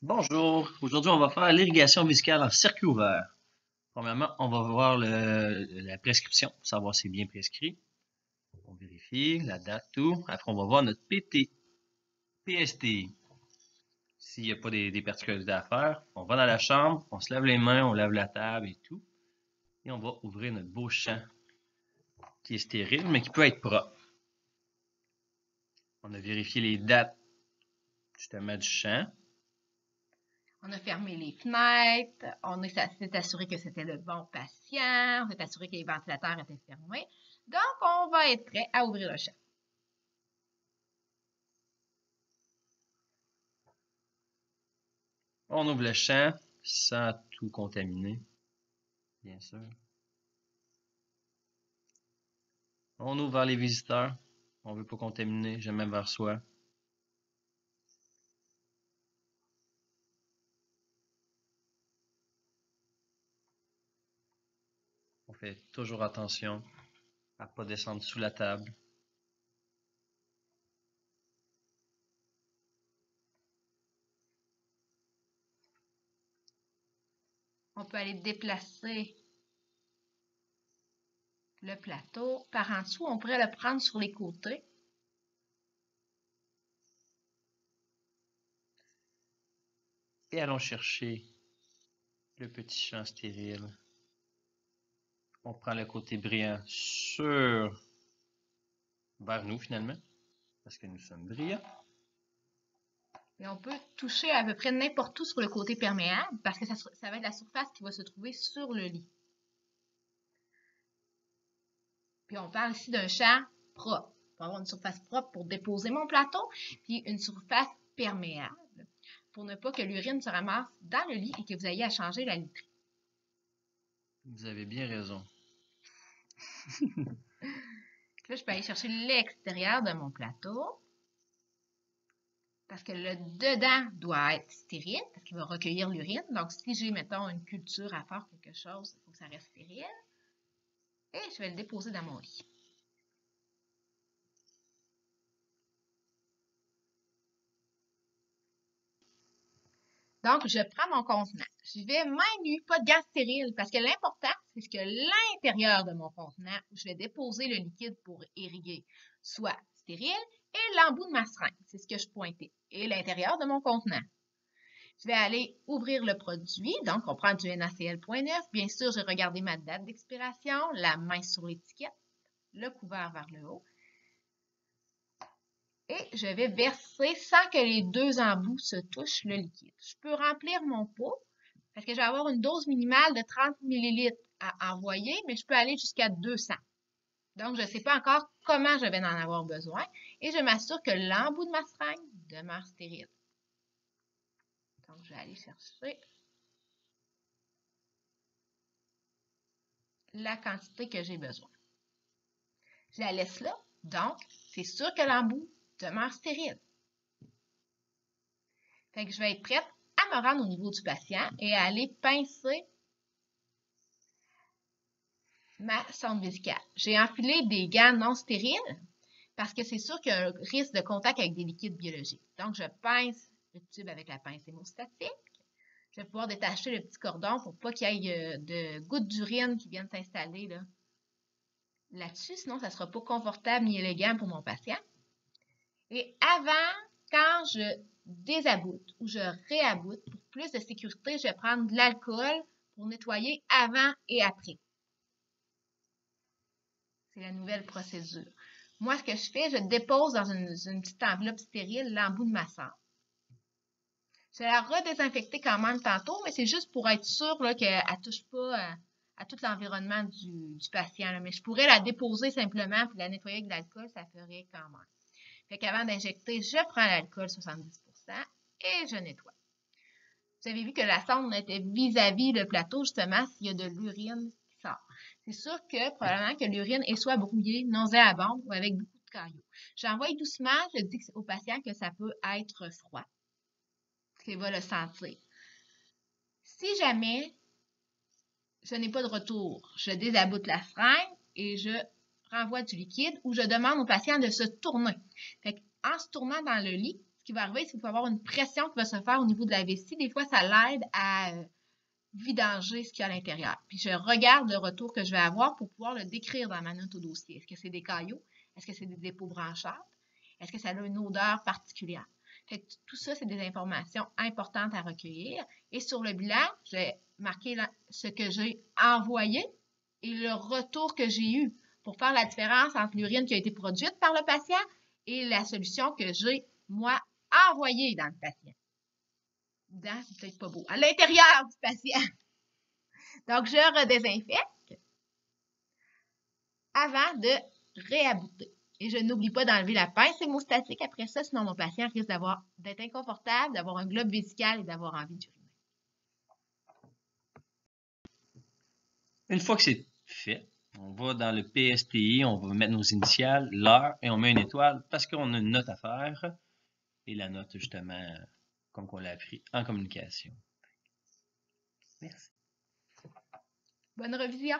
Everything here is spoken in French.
Bonjour, aujourd'hui on va faire l'irrigation musicale en circuit ouvert. Premièrement, on va voir la prescription, pour savoir si c'est bien prescrit. On vérifie la date, tout. Après, on va voir notre PST. S'il n'y a pas des particularités à faire, on va dans la chambre, on se lave les mains, on lave la table et tout. Et on va ouvrir notre beau champ qui est stérile, mais qui peut être propre. On a vérifié les dates justement du champ. On a fermé les fenêtres, on s'est assuré que c'était le bon patient, on s'est assuré que les ventilateurs étaient fermés. Donc, on va être prêt à ouvrir le champ. On ouvre le champ sans tout contaminer, bien sûr. On ouvre vers les visiteurs. On veut pas contaminer, jamais vers soi. On fait toujours attention à pas descendre sous la table. On peut aller déplacer le plateau par en dessous. On pourrait le prendre sur les côtés. Et allons chercher le petit champ stérile. On prend le côté brillant vers nous finalement, parce que nous sommes brillants. Et on peut toucher à peu près n'importe où sur le côté perméable parce que ça va être la surface qui va se trouver sur le lit. Puis on parle ici d'un champ propre. Il faut avoir une surface propre pour déposer mon plateau, puis une surface perméable pour ne pas que l'urine se ramasse dans le lit et que vous ayez à changer la literie. Vous avez bien raison. Là, je peux aller chercher l'extérieur de mon plateau parce que le dedans doit être stérile parce qu'il va recueillir l'urine. Donc, si j'ai, mettons, une culture à faire quelque chose, il faut que ça reste stérile. Et je vais le déposer dans mon lit. Donc, je prends mon contenant. Je vais main nue, pas de gants stériles, parce que l'important, c'est que l'intérieur de mon contenant, où je vais déposer le liquide pour irriguer, soit stérile, et l'embout de ma seringue, c'est ce que je pointais, et l'intérieur de mon contenant. Je vais aller ouvrir le produit, donc on prend du NaCl.9. Bien sûr, j'ai regardé ma date d'expiration, la main sur l'étiquette, le couvert vers le haut. Et je vais verser sans que les deux embouts se touchent le liquide. Je peux remplir mon pot parce que je vais avoir une dose minimale de 30 ml à envoyer, mais je peux aller jusqu'à 200. Donc, je ne sais pas encore comment je vais en avoir besoin et je m'assure que l'embout de ma seringue demeure stérile. Donc, je vais aller chercher la quantité que j'ai besoin. Je la laisse là, donc c'est sûr que l'embout demeure stérile. Fait que je vais être prête à me rendre au niveau du patient et à aller pincer ma sonde vésicale. J'ai enfilé des gants non stériles parce que c'est sûr qu'il y a un risque de contact avec des liquides biologiques. Donc, je pince le tube avec la pince hémostatique. Je vais pouvoir détacher le petit cordon pour pas qu'il y ait de gouttes d'urine qui viennent s'installer là-dessus. Sinon, ça ne sera pas confortable ni élégant pour mon patient. Et avant, quand je désaboute ou je réaboute, pour plus de sécurité, je vais prendre de l'alcool pour nettoyer avant et après. C'est la nouvelle procédure. Moi, ce que je fais, je dépose dans une petite enveloppe stérile l'embout de ma sonde. Je vais la redésinfecter quand même tantôt, mais c'est juste pour être sûr qu'elle ne touche pas à tout l'environnement du patient. Là. Mais je pourrais la déposer simplement et la nettoyer avec de l'alcool, ça ferait quand même. Fait qu'avant d'injecter, je prends l'alcool 70% et je nettoie. Vous avez vu que la sonde était vis-à-vis le plateau, justement, s'il y a de l'urine qui sort. C'est sûr que probablement que l'urine est soit brouillée, nauséabonde ou avec beaucoup de cailloux. J'envoie doucement, je dis au patient que ça peut être froid, qu'il va le sentir. Si jamais je n'ai pas de retour, je désaboute la seringue et je renvoie du liquide ou je demande au patient de se tourner. Fait en se tournant dans le lit, ce qui va arriver, c'est qu'il va y avoir une pression qui va se faire au niveau de la vessie. Des fois, ça l'aide à vidanger ce qu'il y a à l'intérieur. Puis je regarde le retour que je vais avoir pour pouvoir le décrire dans ma note au dossier. Est-ce que c'est des caillots? Est-ce que c'est des dépôts branchâtres? Est-ce que ça a une odeur particulière? Fait que tout ça, c'est des informations importantes à recueillir. Et sur le bilan, je vais marquer ce que j'ai envoyé et le retour que j'ai eu pour faire la différence entre l'urine qui a été produite par le patient et la solution que j'ai, moi, envoyée dans le patient. Dedans, c'est peut-être pas beau. À l'intérieur du patient. Donc, je redésinfecte avant de réabouter. Et je n'oublie pas d'enlever la pince hémostatique après ça, sinon mon patient risque d'être inconfortable, d'avoir un globe vésical et d'avoir envie d'uriner. Une fois que c'est fait, on va dans le PSTI, on va mettre nos initiales, l'heure, et on met une étoile parce qu'on a une note à faire. Et la note, justement, comme on l'a appris en communication. Merci. Bonne revision.